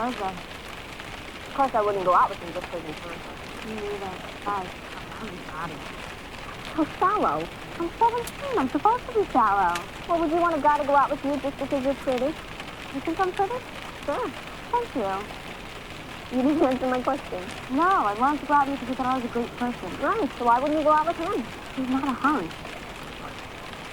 Thursday. Of course, I wouldn't go out with him just because he's handsome. Me neither. Bye. I'm sorry. So shallow. I'm 17. I'm supposed to be shallow. Well, would you want a guy to go out with you just because you're pretty? You think I'm pretty? Sure. Thank you. You didn't answer my question. No, I wanted to go out with you because I thought I was a great person. Right, so why wouldn't you go out with him? He's not a hunk.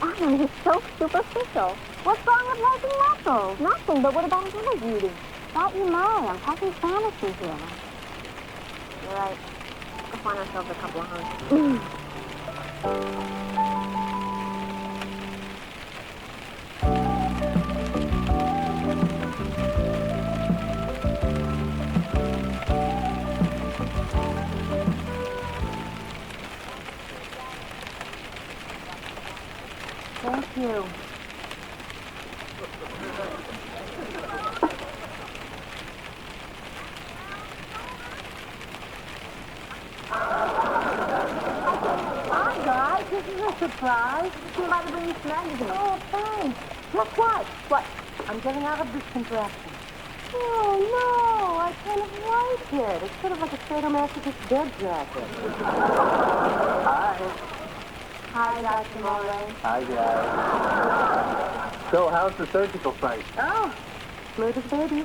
Anna, you're so superficial. What's wrong with liking muscles? Nothing, but what about his inner beauty? That you may. I'm talking fantasy here. You're right. We'll find ourselves a couple of hunks. Thank you. Hi, guys. This is a surprise. Came by to bring you some magazine. Oh, thanks. Guess what? What? I'm getting out of this contraction. Oh, no. I kind of like it. It's sort of like a sadomasochist bed jacket. Hi. Hi, Dr. Morley. Hi, guys. So, how's the surgical site? Oh, smooth as baby.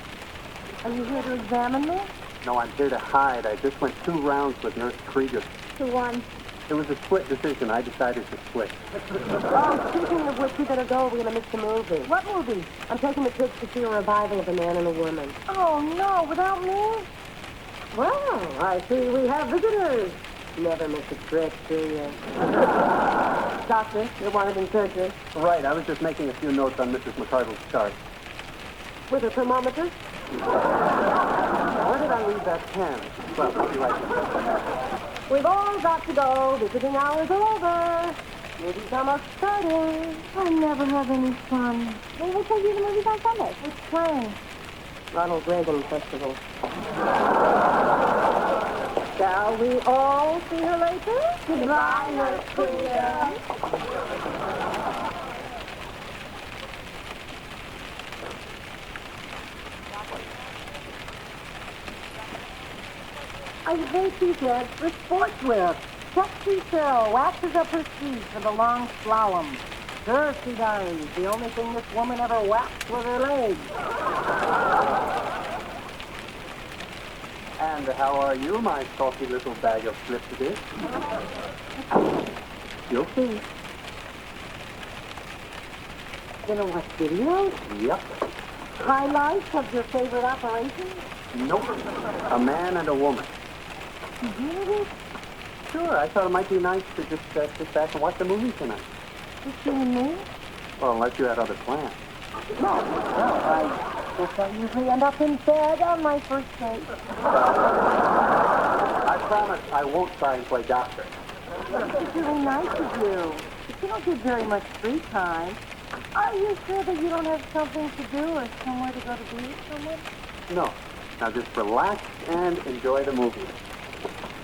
Are you here to examine me? No, I'm here to hide. I just went 2 rounds with Nurse Krieger. 2-1. It was a split decision. I decided to split. Oh, speaking of which, we better go. We're going to miss the movie. What movie? I'm taking the kids to see a revival of A Man and a Woman. Oh, no, without me? Well, I see we have visitors. Never miss a trick, do you? Doctor, you're wanted in surgery. Right, I was just making a few notes on Mrs. McCardle's chart. With a thermometer? Where did I leave that pen? Well, I'll be right back. We've all got to go. Visiting hour's over. Movies almost starting. I never have any fun. Maybe we'll take you to the movies on Sunday. It's playing. Ronald Reagan Festival. Shall we all see her later? Goodbye, Nurse Krieger. I hate these ads for sportswear. Sexy Cheryl waxes up her skis for the long slalom. Sure she does. The only thing this woman ever waxed was her legs. And how are you, my salty little bag of flipsities? You'll see. Gonna watch videos? Yep. Highlights of your favorite operations? Nope. A man and a woman. Really? Sure, I thought it might be nice to just sit back and watch a movie tonight. Just you and me? Well, unless you had other plans. No, I guess I usually end up in bed on my first date. I promise I won't try and play doctor. It's really nice of you. But you don't get very much free time. Are you sure that you don't have something to do or somewhere to go to be with someone? No. Now just relax and enjoy the movie.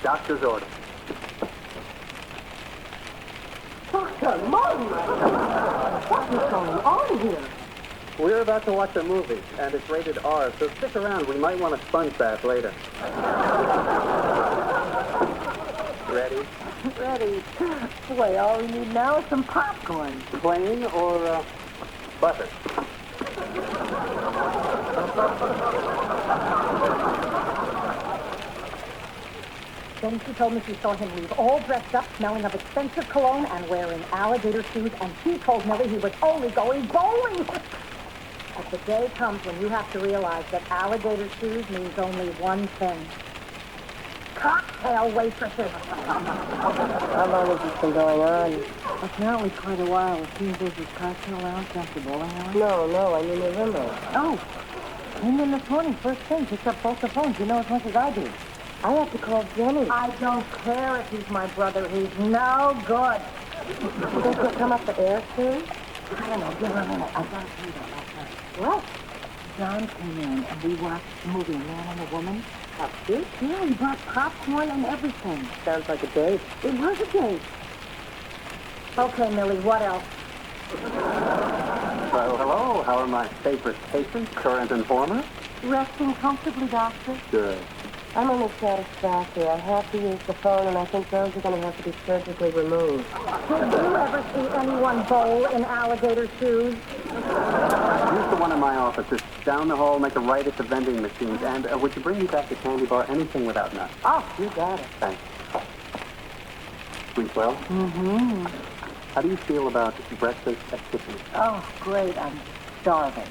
Doctor's order. Dr. Martin! What is going on here? We're about to watch a movie, and it's rated R, so stick around. We might want a sponge bath later. Ready? Ready. Boy, all we need now is some popcorn. Plain or butter? Then she told me she saw him leave all dressed up, smelling of expensive cologne and wearing alligator shoes, and she told Millie he was only going bowling. But the day comes when you have to realize that alligator shoes means only one thing. Cocktail waitresses. How long has this been going on? Apparently quite a while. It seems there's this cocktail lounge after bowling alley. No, I mean November. Oh, came in this morning, first thing, picked up both the phones. You know as much as I do. I have to call Jenny. I don't care if he's my brother. He's no good. You think he'll come up the air soon? I don't know. Give her a minute. I got to see that last night. What? John came in and we watched the movie A Man and a Woman. How cute? Yeah, he brought popcorn and everything. Sounds like a date. It was a date. Okay, Millie, what else? Well, hello. How are my favorite patients, current informer? Resting comfortably, Doctor. Good. I'm only satisfactory. I have to use the phone, and I think those are going to have to be surgically removed. Did you ever see anyone bowl in alligator shoes? Use the one in my office. It's down the hall, make a right at the vending machines. And would you bring me back the candy bar? Anything without nuts. Oh, you got it. Thanks. Sleep well? Mm-hmm. How do you feel about breakfast at Tiffany's? Oh, great. I'm starving.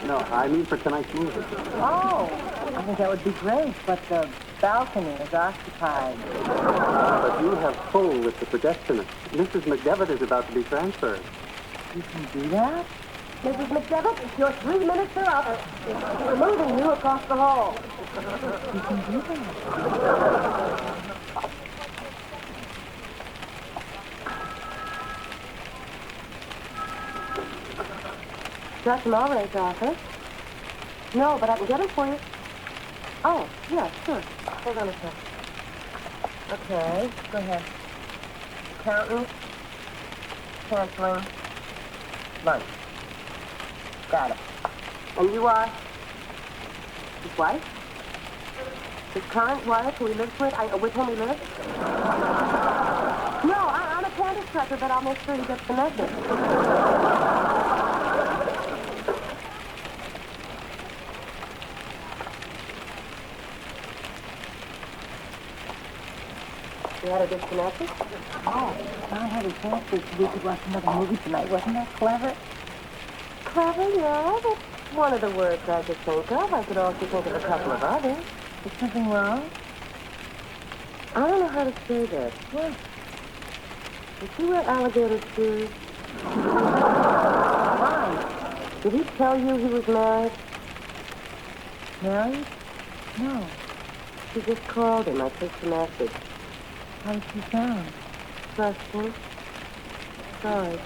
No, I mean for tonight's movie. Oh, I think that would be great, but the balcony is occupied. But you have full with the pedestrian. Mrs. McDevitt is about to be transferred. You can do that? Mrs. McDevitt, your 3 minutes are up. We're moving you across the hall. You can do that. Dr. Mulray's office? No, but I can get it for you. Oh, yeah, sure. Hold on a sec. Okay, go ahead. Accountant. Canceling. Lunch. Got it. And you are? His wife? His current wife who he lives with whom he lives? No, I'm a candy tracker, but I'll make sure he gets the message. You had her disconnected? Oh, I had a chance so we could watch another movie tonight. Wasn't that clever? Clever, yeah. That's one of the words I could think of. I could also think of a couple of others. Is something wrong? I don't know how to say this. What? Did he wear alligator shoes? Why? Did he tell you he was married? Married? No. She just called him. I took the message. How did she sound? Trustful. Sorry.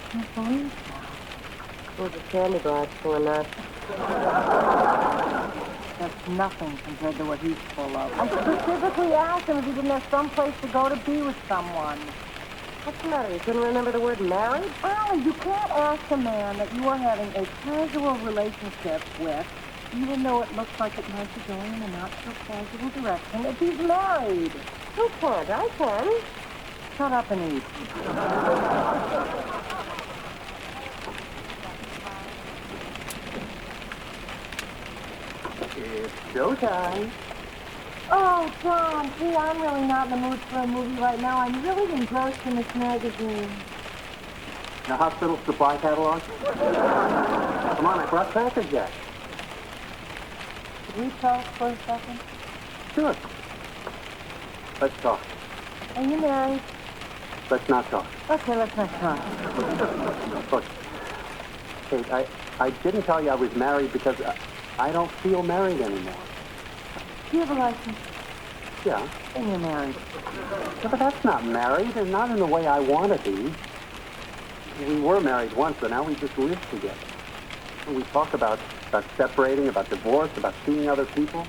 I can't believe that. Well, the candy bar's full of nuts. That's nothing compared to what he's full of. I specifically asked him if he didn't have some place to go to be with someone. What's the matter? You couldn't remember the word married? Allie, you can't ask a man that you are having a casual relationship with, even though it looks like it might be going in a not-so-casual direction, if he's married. You can't. I can. Shut up and eat. It's showtime. Oh, John, gee, I'm really not in the mood for a movie right now. I'm really engrossed in this magazine. The hospital supply catalog? Come on, I brought package yet. Can we talk for a second? Sure. Let's talk. Are you married? Let's not talk. Okay, let's not talk. Look, Kate, I didn't tell you I was married because I don't feel married anymore. Do you have a license? Yeah. Then you're married. Yeah, but that's not married, and not in the way I want to be. We were married once, but now we just live together. And we talk about separating, about divorce, about seeing other people.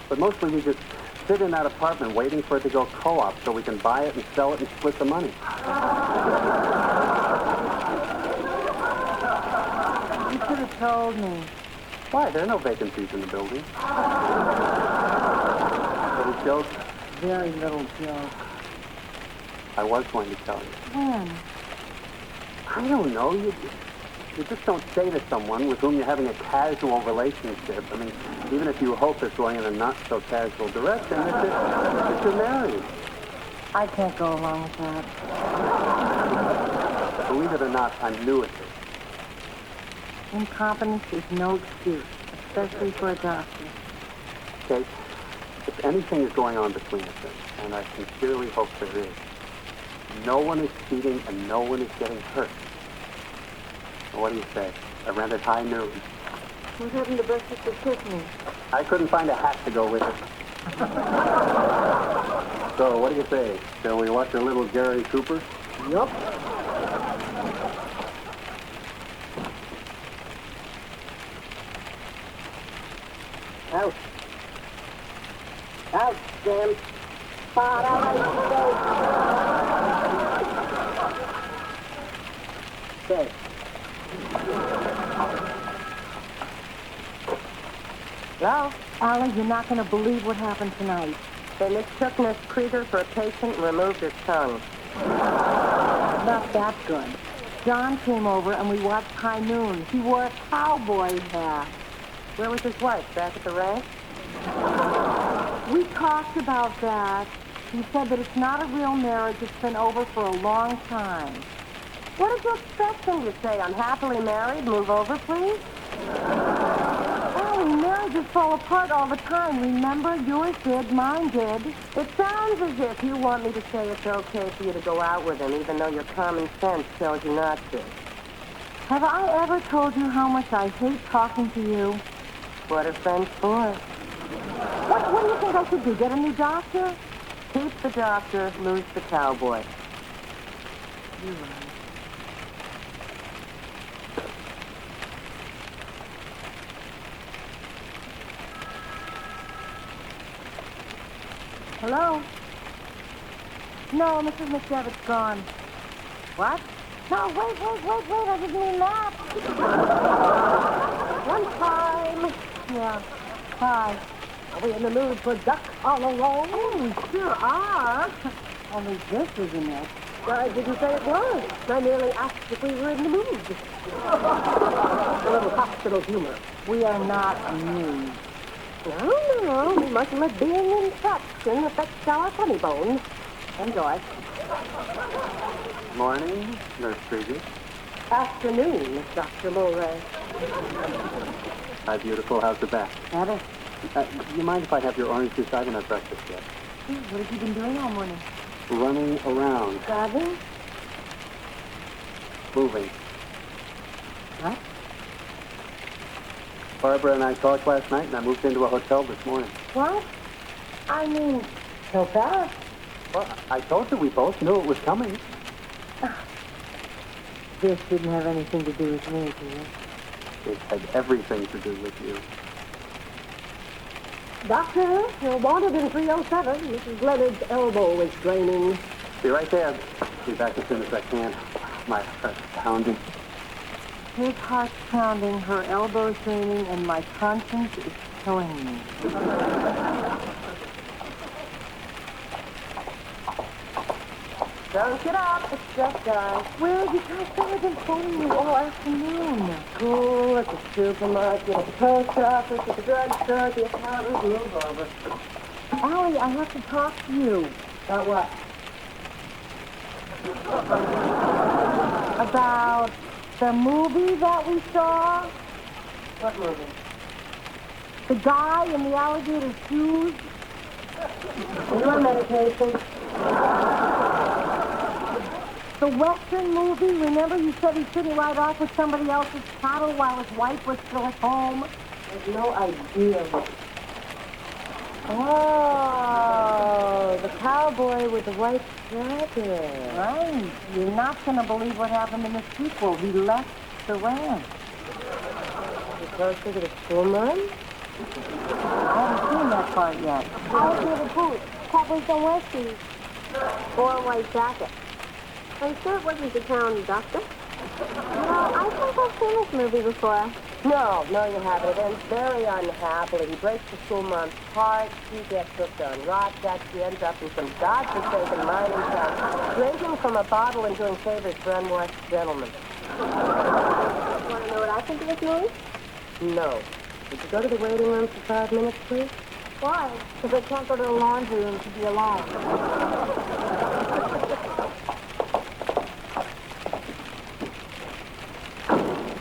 But mostly we just sit in that apartment waiting for it to go co-op so we can buy it and sell it and split the money. You should have told me. Why? There are no vacancies in the building. Little joke? Very little joke. I was going to tell you. When? I don't know. You just don't say to someone with whom you're having a casual relationship. I mean, even if you hope it's going in a not-so-casual direction, that you're married. I can't go along with that. Believe it or not, I'm new at this. Incompetence is no excuse, especially for a doctor. Kate, if anything is going on between us, and I sincerely hope there is, no one is cheating and no one is getting hurt. What do you say? I rented high noon. What happened to breakfast at Tiffany's? I couldn't find a hat to go with it. So, what do you say? Shall we watch a little Gary Cooper? Yup. Out. Out, Sam. Spot out. Stay. Hello? Allie, you're not going to believe what happened tonight. They mistook Miss Krieger for a patient and removed his tongue. Not that good. John came over and we watched High Noon. He wore a cowboy hat. Where was his wife? Back at the ranch? We talked about that. He said that it's not a real marriage. It's been over for a long time. What did you expect him to say? I'm happily married. Move over, please? Allie, marriages fall apart all the time. Remember? Yours did. Mine did. It sounds as if you want me to say it's okay for you to go out with him, even though your common sense tells you not to. Have I ever told you how much I hate talking to you? What are friends for? What do you think I should do? Get a new doctor? Keep the doctor, lose the cowboy. You're right. Hello? No, Mrs. McDevitt's gone. What? No, wait, I didn't mean that. One time. Yeah. Hi. Are we in the mood for duck all alone? Oh, we sure are. Only this isn't it. I didn't say it was. I merely asked if we were in the mood. A little hospital humor. We are not amused. No, we mustn't let being in traction affect our funny bones. Enjoy. Morning, Nurse Krieger. Afternoon, Dr. Mulray. Hi, beautiful. How's the back? Better. You mind if I have your orange juice? I haven't had breakfast yet. What have you been doing all morning? Running around. Driving? Moving. What? Barbara and I talked last night, and I moved into a hotel this morning. What? I mean, so fast. Well, I told you we both knew it was coming. This didn't have anything to do with me, did it? It had everything to do with you. Doctor, you're wanted in 307. Mrs. Leonard's elbow is draining. Be right there. Be back as soon as I can. My heart's pounding. His heart's pounding, her elbow's draining, and my conscience is killing me. Don't get up. It's just done. Well, you guys have been phoning me all afternoon. School, at the supermarket, at the post office, at the drugstore, at the accountant. Move over. Allie, I have to talk to you. About what? About the movie that we saw. What movie? The guy in the alligator shoes. You on medication? The Western movie. Remember you said he shouldn't ride off with somebody else's cattle while his wife was still at home? There's no idea what. Oh, the cowboy with the white jacket. Right. You're not going to believe what happened in the sequel. He left the ranch. You closer to the school mom? I haven't seen that part yet. I was near the booth. Cowboys don't wear shoes. Or a white jacket. Are you sure it wasn't the town doctor? No, I think I've seen this movie before. No, you haven't. It ends very unhappily. He breaks the school mom's heart. She gets hooked on rock. She ends up in some godforsaken mining town, drinking from a bottle and doing favors for unwashed gentlemen. Want to know what I think of this movie? No. Would you go to the waiting room for 5 minutes, please? Why? Because I can't go to the laundry room to be alone.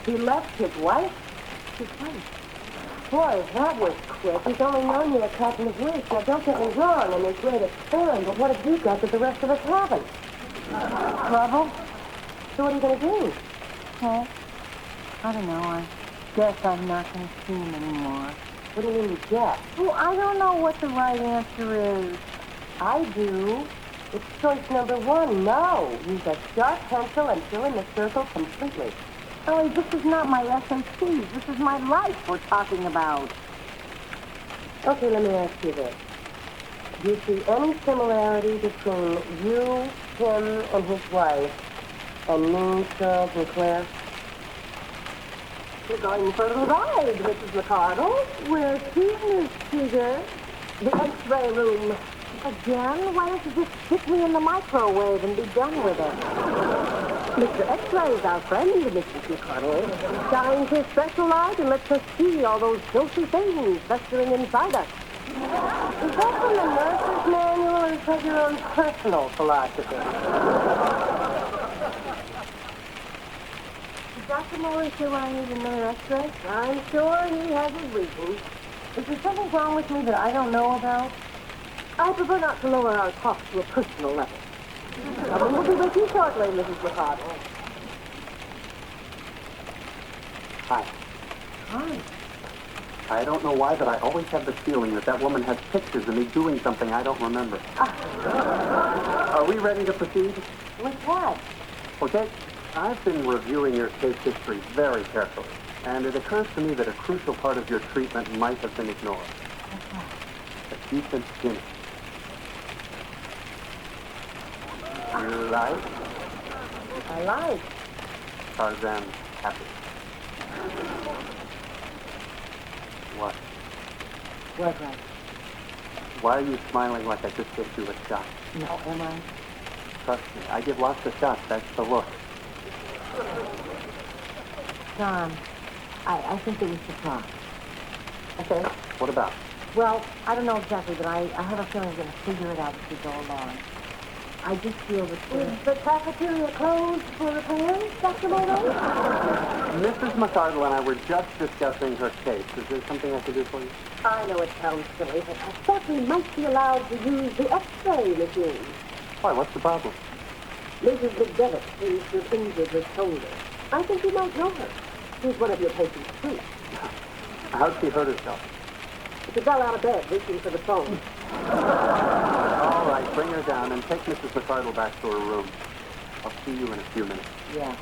He left his wife? His wife? Boy, that was quick. He's only known you a couple of weeks. Now, don't get me wrong, I'm his greatest fan, but what have you got that the rest of us haven't? Trouble? So what are you going to do? Well, I don't know. I guess I'm not going to see him anymore. What do you mean you guess? Oh, I don't know what the right answer is. I do. It's choice number 1, no. Use a sharp pencil and fill in the circle completely. Ellie, this is not my SATs. This is my life we're talking about. Okay, let me ask you this. Do you see any similarity between you, him, and his wife, and me, Charles, and Claire? You're going for a ride, Mrs. McArdle. Where's he, Miss Tigger? The X-ray room. Again? Why don't you just stick me in the microwave and be done with it? Mr. X-ray is our friend, Mrs. McArdle. Scientists specialize and lets us see all those filthy things festering inside us. Is that from the nurse's manual or is that your own personal philosophy? Is Dr. Morris sure I need another X-ray? I'm sure he has his reasons. Is there something wrong with me that I don't know about? I prefer not to lower our talk to a personal level. Someone will be with you shortly, Mrs. McArdle. Hi. Hi. I don't know why, but I always have the feeling that woman has pictures of me doing something I don't remember. Are we ready to proceed? With what? Okay. I've been reviewing your case history very carefully, and it occurs to me that a crucial part of your treatment might have been ignored. Acute and skinny. You like? I like. Tarzan happy. What? What right? Why are you smiling like I just gave you a shot? No, am I? Trust me, I give lots of shots. That's the look. John, I think that we should talk. Okay. What about? Well, I don't know exactly, but I have a feeling we're going to figure it out as we go along. I just feel that Is the cafeteria closed for repairs, Dr. Morrow? Mrs. McArdle and I were just discussing her case. Is there something I can do for you? I know it sounds silly, but I thought we might be allowed to use the X-ray machine. Why, what's the problem? Mrs. McDevitt seems to have injured her shoulder. I think you might know her. She's one of your patients, too. How'd she hurt herself? She fell out of bed, reaching for the phone. All right, bring her down and take Mrs. McArdle back to her room. I'll see you in a few minutes. Yeah.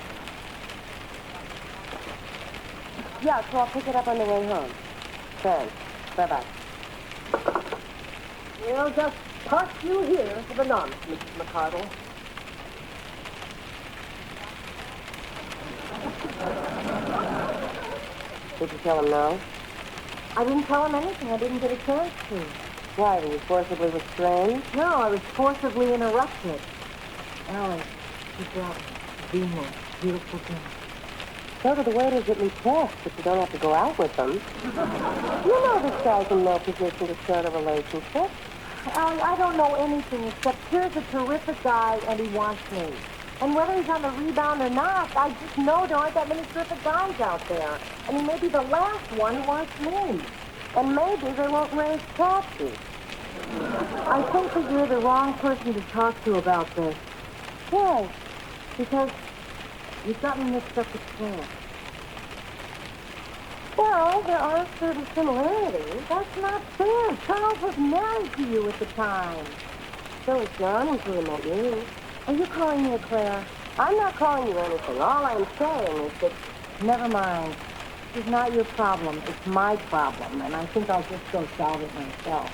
Yeah, so I'll pick it up on the way home. Thanks. Bye-bye. We'll just park you here for the nonce, Mrs. McArdle. Did you tell him no? I didn't tell him anything. I didn't get a chance to. Why, were you forcibly restrained? No, I was forcibly interrupted. Allie, she brought me the most beautiful dinner. So do the waiters at Press, but you don't have to go out with them. You know this guy's in no position to start a relationship. Allie, I don't know anything except here's a terrific guy and he wants me. And whether he's on the rebound or not, I just know there aren't that many terrific guys out there. And he may be the last one who wants me. And maybe they won't raise taxes. I think that you're the wrong person to talk to about this. Why? Because you've got me mixed up with Claire. Well, there are certain similarities. That's not fair. Charles was married to you at the time. So was John until he met you. Are you calling me a Claire? I'm not calling you anything. All I'm saying is that... Never mind. It's not your problem. It's my problem, and I think I'll just go solve it myself.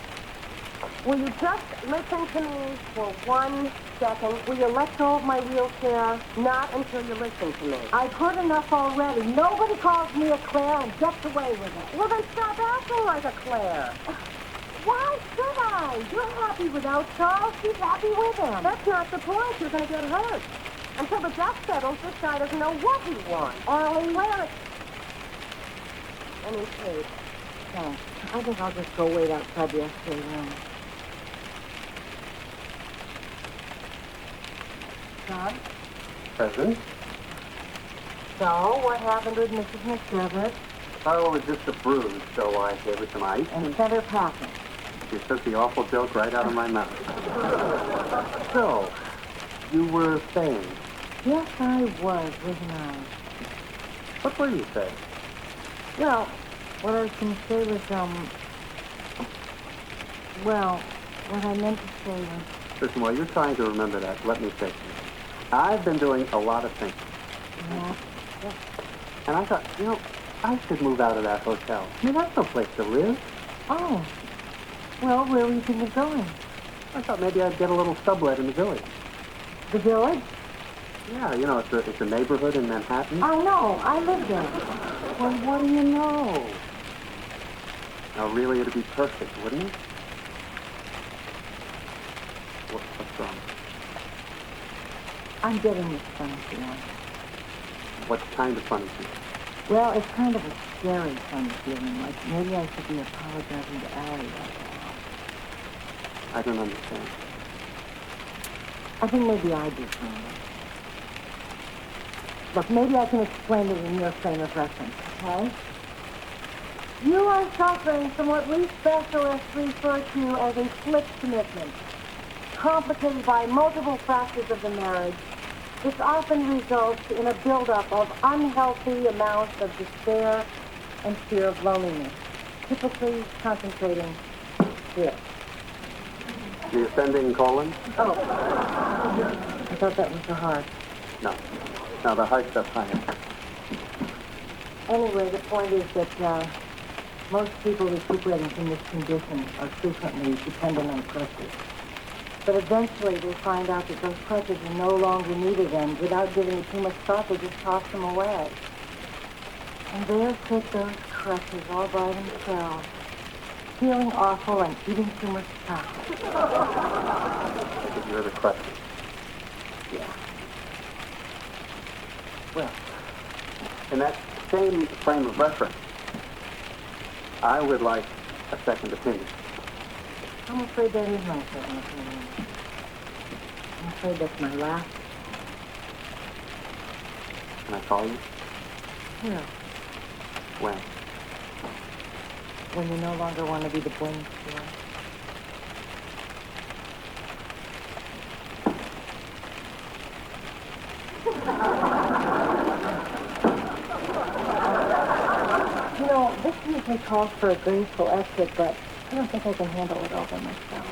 Will you just listen to me for 1 second? Will you let go of my wheelchair? Not until you listen to me. I've heard enough already. Nobody calls me a Claire and gets away with it. Well, then stop acting like a Claire. Why should I? You're happy without Charles. She's happy with him. That's not the point. You're going to get hurt. Until the dust settles, this guy doesn't know what he wants. Allie, Claire, I mean, Kate. thanks. I think I'll just go wait outside the X-ray room. John? Present? So, what happened with Mrs. McDevitt? Oh, it was just a bruise, so I gave her some ice. And sent her packing. You took the awful joke right out of my mouth. So, you were saying, Yes, I was, wasn't I? what were you saying? Well, what I was going to say was, well, what I meant to say was... Listen, while you're trying to remember that, let me say something. I've been doing a lot of thinking. Yeah. And I thought, I should move out of that hotel. I mean, that's no place to live. Oh. Well, where were you thinking of going? I thought maybe I'd get a little sublet in the village. The village? Yeah, it's a neighborhood in Manhattan. I know. I live there. Well, what do you know? Now, really, it'd be perfect, wouldn't it? What's wrong? I'm getting this funny feeling. What kind of funny feeling? Well, it's kind of a scary funny feeling, like maybe I should be apologizing to Allie right now. I don't understand. I think maybe I do, Sandy. Look, maybe I can explain it in your frame of reference, okay? You are suffering from what we specialists refer to as a split commitment, complicated by multiple factors of the marriage. This often results in a buildup of unhealthy amounts of despair and fear of loneliness, typically concentrating here. The ascending colon? Oh, I thought that was the heart. No. No, the heart's up higher. Anyway, the point is that most people recuperating from this condition are frequently dependent on crutches. But eventually they find out that those crutches are no longer needed, and without giving it too much thought, they just toss them away. And there sit those crutches all by themselves, feeling awful and eating too much chocolate. You're the crutches. Yeah. Well, In that same frame of reference, I would like a second opinion. I'm afraid that is my second opinion. I'm afraid that's my last. Can I call you? Yeah. When? When you no longer want to be the blame story. You know, this usually calls for a graceful exit, but I don't think I can handle it all by myself.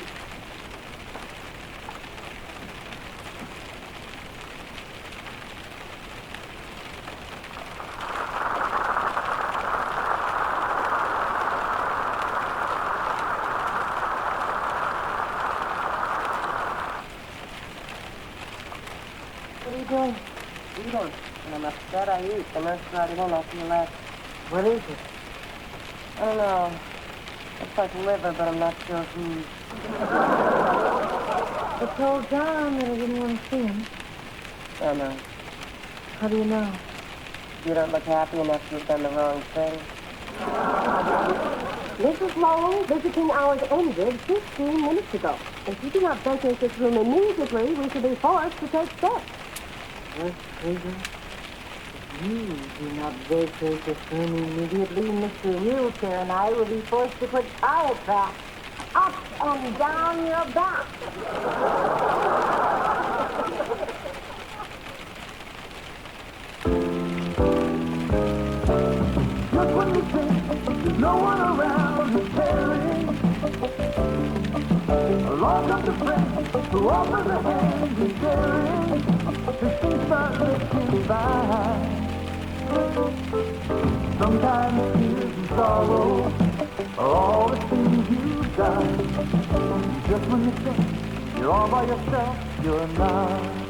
What are you doing? Eating. When I'm upset, I eat. The nurse brought it in. I feel less. What is it? I don't know. Looks like liver, but I'm not sure whose. I told John that I didn't want to see him. I know. How do you know? You don't look happy enough to have done the wrong thing. Mrs. Lowell, visiting hours ended 15 minutes ago. If you do not vacate this room immediately, we shall be forced to take steps. Yes, Krieger. If you do not vacate this room immediately, Mr. Wheelchair and I will be forced to put tire tracks up and down your back. Just when you think there's no one around who's caring, along comes a friend who offers a hand and sharing. Just things start drifting by. Sometimes tears and sorrow are all the things you've got. Just when you think you're all by yourself, you're not.